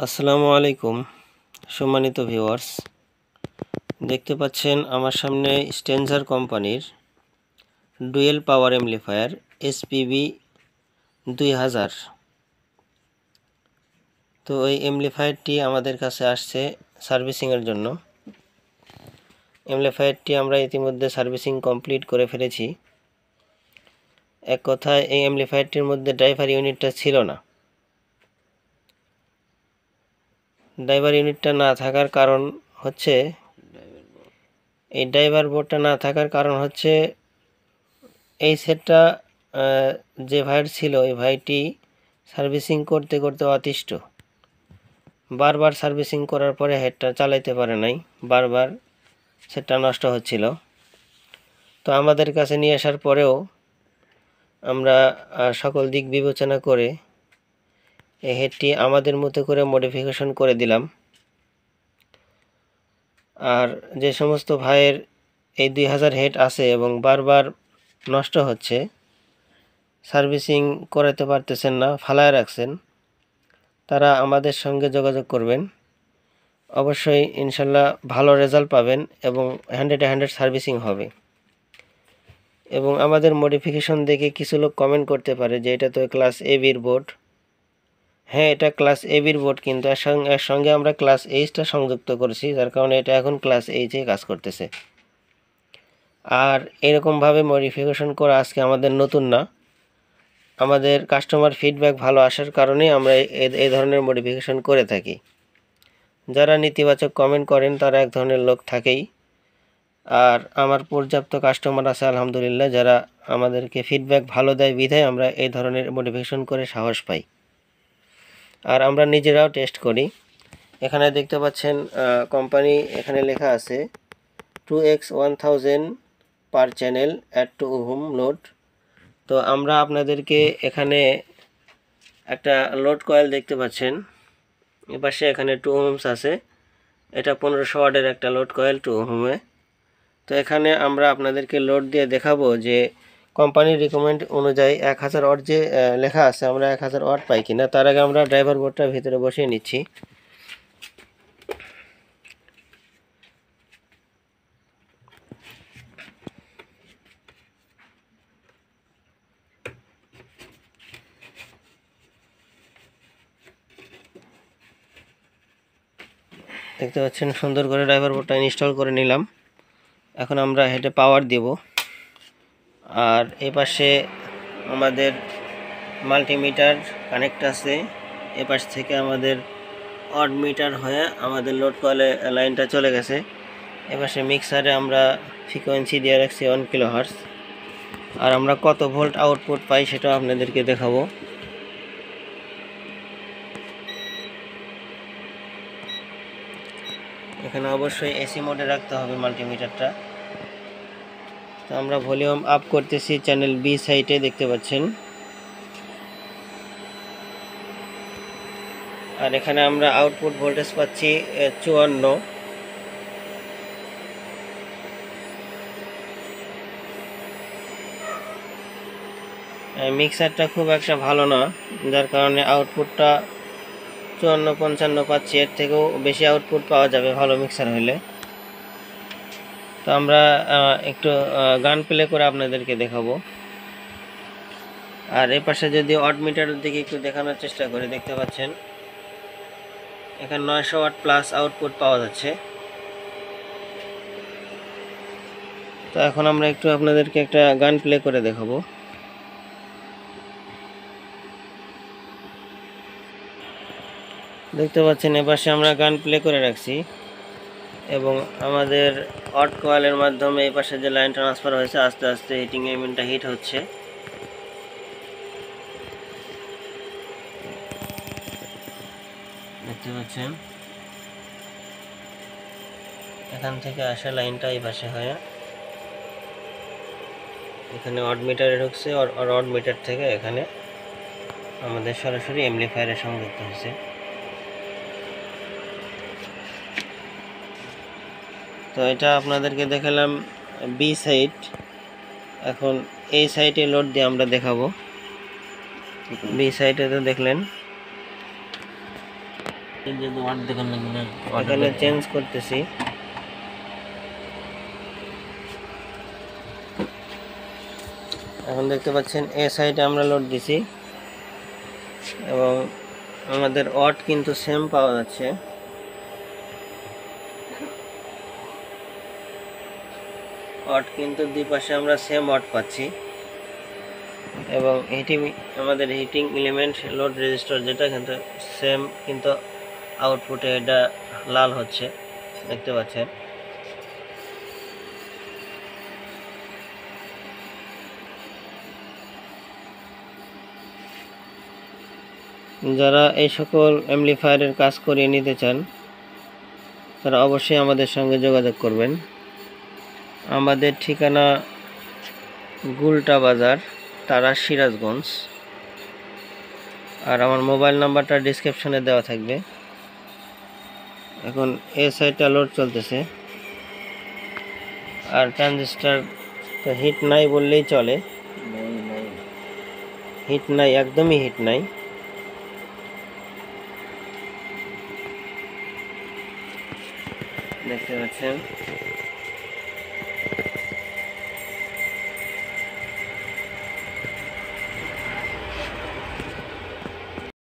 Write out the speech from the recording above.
আসসালামু আলাইকুম সম্মানিত ভিউয়ার্স, দেখতে পাচ্ছেন আমার সামনে স্ট্যানজার কোম্পানির ডুয়েল পাওয়ার অ্যামপ্লিফায়ার এসপিবি 2000। তো এই অ্যামপ্লিফায়ারটি আমাদের কাছে আসছে সার্ভিসিংয়ের জন্য। অ্যামপ্লিফায়ারটি আমরা ইতিমধ্যে সার্ভিসিং কমপ্লিট করে ফেলেছি। এক কথায় এই অ্যামপ্লিফায়ারটির মধ্যে ড্রাইভার ইউনিটটা ছিল না। ড্রাইভার ইউনিটটা না থাকার কারণ হচ্ছে এই ড্রাইভার বোর্ডটা না থাকার কারণ হচ্ছে এই সেটটা যে ভাইয়ের ছিল, এই ভাইটি সার্ভিসিং করতে করতে অতিষ্ঠ। বারবার সার্ভিসিং করার পরে হেডটা চালাইতে পারে নাই, বারবার সেটটা নষ্ট হচ্ছিল। তো আমাদের কাছে নিয়ে আসার পরেও আমরা সকল দিক বিবেচনা করে এই হেডটি আমাদের মতো করে মডিফিকেশন করে দিলাম। আর যে সমস্ত ভাইয়ের এই 2000 হেড আছে এবং বারবার নষ্ট হচ্ছে, সার্ভিসিং করাতে পারতেছেন না, ফালায় রাখছেন, তারা আমাদের সঙ্গে যোগাযোগ করবেন। অবশ্যই ইনশাল্লাহ ভালো রেজাল্ট পাবেন এবং 100 সার্ভিসিং হবে। এবং আমাদের মডিফিকেশন দেখে কিছু লোক কমেন্ট করতে পারে যে এটা তো ক্লাস এবির বোর্ড। হ্যাঁ, এটা ক্লাস এবির বোর্ড, কিন্তু এর সঙ্গে আমরা ক্লাস এইচটা সংযুক্ত করেছি, যার কারণে এটা এখন ক্লাস এইচে কাজ করতেছে। আর এরকমভাবে মডিফিকেশন করা আজকে আমাদের নতুন না, আমাদের কাস্টমার ফিডব্যাক ভালো আসার কারণেই আমরা এই ধরনের মডিফিকেশন করে থাকি। যারা নেতিবাচক কমেন্ট করেন তারা এক ধরনের লোক থাকেই, আর আমার পর্যাপ্ত কাস্টমার আছে আলহামদুলিল্লাহ, যারা আমাদেরকে ফিডব্যাক ভালো দেয় বিধায় আমরা এই ধরনের মডিফিকেশন করে সাহস পাই। আর আমরা নিজেরাও টেস্ট করি। এখানে দেখতে পাচ্ছেন কোম্পানি এখানে লেখা আছে 2x1000 per channel at 2 ohm load. তো আমরা আপনাদেরকে এখানে একটা লোড কয়েল দেখতে পাচ্ছেন, এপাশে এখানে 2 ওহমস আছে। এটা 1500 ওয়াটের একটা লোড কয়েল 2 ওহমে। তো এখানে আমরা আপনাদেরকে লোড দিয়ে দেখাবো যে কোম্পানির রিকমেন্ড অনুযায়ী 1000 ওয়াট যে লেখা আছে, আমরা 1000 ওয়াট পাই কিনা। তার আগে আমরা ড্রাইভার বোর্ডটা ভিতরে বসিয়ে নিচ্ছি। দেখতে পাচ্ছেন সুন্দর করে ড্রাইভার বোর্ডটা ইনস্টল করে নিলাম। এখন আমরা হেডে পাওয়ার দেব। আর এই পাশে আমাদের মাল্টিমিটার কানেক্ট আছে, এ পাশ থেকে আমাদের অড মিটার হয়ে আমাদের লোড কয়েলে লাইনটা চলে গেছে। এপাশে মিক্সারে আমরা ফ্রিকোয়েন্সি দিয়ে রাখছি 1 কিলোহার্টজ। আর আমরা কত ভোল্ট আউটপুট পাই সেটাও আপনাদেরকে দেখাবো। এখানে অবশ্যই এসি মোডে রাখতে হবে মাল্টিমিটারটা। তো আমরা ভলিউম আপ করতেছি চ্যানেল বি সাইডে, দেখতে পাচ্ছেন। আর এখানে আমরা আউটপুট ভোল্টেজ পাচ্ছি 54। মিক্সারটা খুব একটা ভালো না, যার কারণে আউটপুটটা 54-55 পাচ্ছি। এর থেকেও বেশি আউটপুট পাওয়া যাবে ভালো মিক্সার হলে। তো আমরা একটু গান প্লে করে আপনাদেরকে দেখাবো। আর এই পাশে যদি অড মিটারের দিকে একটু দেখানোর চেষ্টা করে, দেখতে পাচ্ছেন এখানে 900 ওয়াট প্লাস আউটপুট পাওয়া যাচ্ছে। তো এখন আমরা একটু আপনাদেরকে একটা গান প্লে করে দেখাবো। দেখতে পাচ্ছেন এপাশে আমরা গান প্লে করে রাখছি এবং আমাদের অড কয়েলের মাধ্যমে এই পাশে যে লাইন ট্রান্সফার হয়েছে, আস্তে আস্তে হিটিং এলিমেন্টটা হিট হচ্ছে। দেখতে পাচ্ছেন এখান থেকে আসা লাইনটা এই পাশে হয়ে এখানে অড মিটারে ঢুকছে, আর অড মিটার থেকে এখানে আমাদের সরাসরি অ্যামপ্লিফায়ারের সংযুক্ত হয়েছে। তো এটা আপনাদেরকে দেখালাম বি সাইড। এখন এই সাইডে লোড দিয়ে আমরা দেখাবো। বি সাইডে তো দেখলেন এখানে চেঞ্জ করতেছি। এখন দেখতে পাচ্ছেন এ সাইডে আমরা লোড দিছি এবং আমাদের ওয়াট কিন্তু সেম পাওয়া যাচ্ছে। ওয়াট কিন্তু দুই পাশে আমরা সেম ওয়াট পাচ্ছি এবং আমাদের হিটিং এলিমেন্ট লোড রেজিস্টার যেটা কিন্তু সেম, কিন্তু আউটপুটে এটা লাল হচ্ছে, দেখতে পাচ্ছেন। যারা এই সকল অ্যাম্পলিফায়ারের কাজ করিয়ে নিতে চান তারা অবশ্যই আমাদের সঙ্গে যোগাযোগ করবেন। আমাদের ঠিকানা গুলটা বাজার, তারা সিরাজগঞ্জ। আর আমার মোবাইল নাম্বারটা ডিসক্রিপশনে দেওয়া থাকবে। এখন এই সাইডটা লোড চলতেছে আর ট্রানজিস্টার তো হিট নাই বললেই চলে। হিট নাই, একদমই হিট নাই। দেখতে পাচ্ছেন